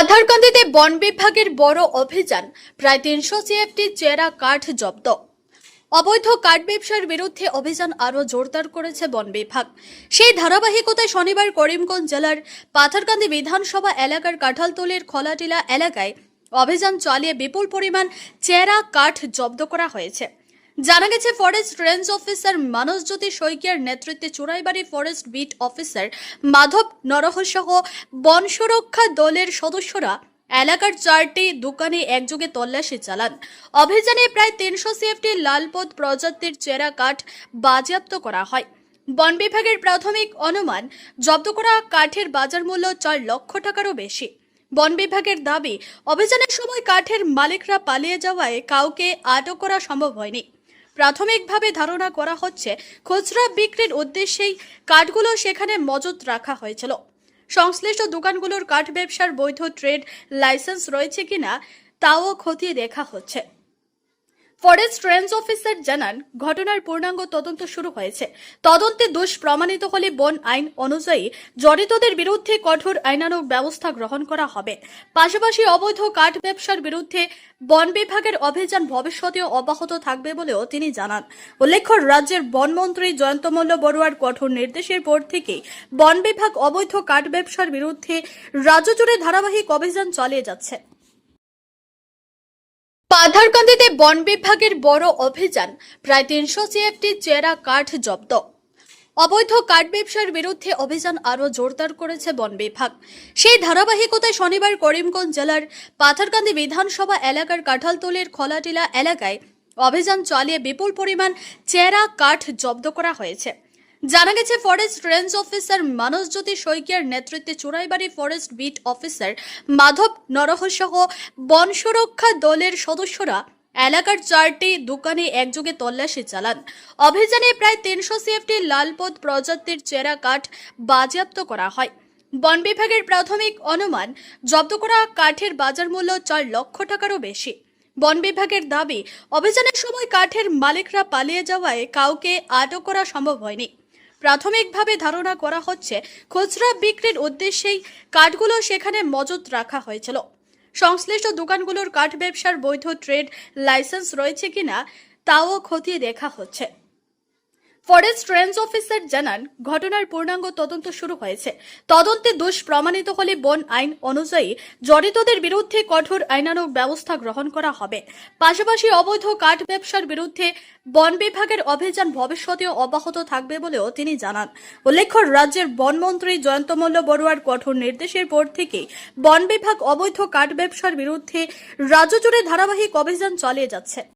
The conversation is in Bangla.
পাথারকান্দিতে বন বিভাগের বড় অভিযান, প্রায় ৩০০ সিএফটি চেরা কাঠ জব্দ। অবৈধ কাঠ ব্যবসার বিরুদ্ধে অভিযান আরও জোরদার করেছে বন বিভাগ। সেই ধারাবাহিকতায় শনিবার করিমগঞ্জ জেলার পাথারকান্দি বিধানসভা এলাকার কাঁঠালতলির খোলাটিলা এলাকায় অভিযান চালিয়ে বিপুল পরিমাণ চেরা কাঠ জব্দ করা হয়েছে। জানা গেছে, ফরেস্ট রেঞ্জ অফিসার মানসজ্যোতি শইকিয়ার নেতৃত্বে Churaibari forest beat officer Madhab Narah সহ বন সুরক্ষা দলের সদস্যরা এলাকার 4টি দোকানে একযোগে তল্লাশি চালান। অভিযানে প্রায় ৩০০ সিএফটি লালপত প্রজাতির চেরা কাঠ বাজেয়াপ্ত করা হয়। বন বিভাগের প্রাথমিক অনুমান, জব্দ করা কাঠের বাজার মূল্য 4 লক্ষ টাকারও বেশি। বন বিভাগের দাবি, অভিযানের সময় কাঠের মালিকরা পালিয়ে যাওয়ায় কাউকে আটক করা সম্ভব হয়নি। প্রাথমিকভাবে ধারণা করা হচ্ছে, খুচরা বিক্রির উদ্দেশ্যেই কাঠগুলো সেখানে মজুত রাখা হয়েছিল। সংশ্লিষ্ট দোকানগুলোর কাঠ ব্যবসার বৈধ ট্রেড লাইসেন্স রয়েছে কিনা তাও খতিয়ে দেখা হচ্ছে। ফরেস্ট রেঞ্জ অফিসার জানান, ঘটনার পূর্ণাঙ্গ তদন্ত শুরু হয়েছে। তদন্তে দোষ প্রমাণিত হলে বন আইন অনুযায়ী জড়িতদের বিরুদ্ধে কঠোর আইনানুগ ব্যবস্থা গ্রহণ করা হবে। পাশাপাশি অবৈধ কাঠ ব্যবসার বিরুদ্ধে বন বিভাগের অভিযান ভবিষ্যতেও অব্যাহত থাকবে বলেও তিনি জানান। উল্লেখ্য, রাজ্যের বনমন্ত্রী জয়ন্তমল্ল বড়ুয়ার কঠোর নির্দেশের পর থেকে বন বিভাগ অবৈধ কাঠ ব্যবসার বিরুদ্ধে রাজ্য জুড়ে ধারাবাহিক অভিযান চালিয়ে যাচ্ছে। পাথারকান্দিতে বন বিভাগের বড় অভিযান, প্রায় ৩০০ সিএফটি চেরা কাঠ জব্দ। অবৈধ কাঠ ব্যবসার বিরুদ্ধে অভিযান আরও জোরদার করেছে বন বিভাগ। সেই ধারাবাহিকতায় শনিবার করিমগঞ্জ জেলার পাথারকান্দি বিধানসভা এলাকার কাঁঠালতলির খোলাটিলা এলাকায় অভিযান চালিয়ে বিপুল পরিমাণ চেরা কাঠ জব্দ করা হয়েছে। জানা গেছে, ফরেস্ট রেঞ্জ অফিসার মানসজ্যোতি শইকিয়ার নেতৃত্বে Churaibari forest beat officer Madhab Narah সহ বন সুরক্ষা দলের সদস্যরা এলাকার 4টি দোকানে একযোগে তল্লাশি চালান। অভিযানে প্রায় ৩০০ সিএফটি লালপত প্রজাতির চেরা কাঠ বাজেয়াপ্ত করা হয়। বন বিভাগের প্রাথমিক অনুমান, জব্দ করা কাঠের বাজার মূল্য 4 লক্ষ টাকারও বেশি। বন বিভাগের দাবি, অভিযানের সময় কাঠের মালিকরা পালিয়ে যাওয়ায় কাউকে আটক করা সম্ভব হয়নি। প্রাথমিকভাবে ধারণা করা হচ্ছে, খুচরা বিক্রির উদ্দেশ্যেই কাঠগুলো সেখানে মজুত রাখা হয়েছিল। সংশ্লিষ্ট দোকানগুলোর কাঠ ব্যবসার বৈধ ট্রেড লাইসেন্স রয়েছে কিনা তাও খতিয়ে দেখা হচ্ছে। ফরেস্ট রেঞ্জ অফিসার জানান, ঘটনার পূর্ণাঙ্গ তদন্ত শুরু হয়েছে। তদন্তে দোষ প্রমাণিত হলে বন আইন অনুযায়ী জড়িতদের বিরুদ্ধে কঠোর আইনানুগ ব্যবস্থা গ্রহণ করা হবে। পাশাপাশি অবৈধ কাঠ ব্যবসার বিরুদ্ধে বন বিভাগের অভিযান ভবিষ্যতেও অব্যাহত থাকবে বলেও তিনি জানান। উল্লেখ্য, রাজ্যের বনমন্ত্রী জয়ন্তমল্ল বড়ুয়ার কঠোর নির্দেশের পর থেকে বন বিভাগ অবৈধ কাঠ ব্যবসার বিরুদ্ধে রাজ্য জুড়ে ধারাবাহিক অভিযান চালিয়ে যাচ্ছে।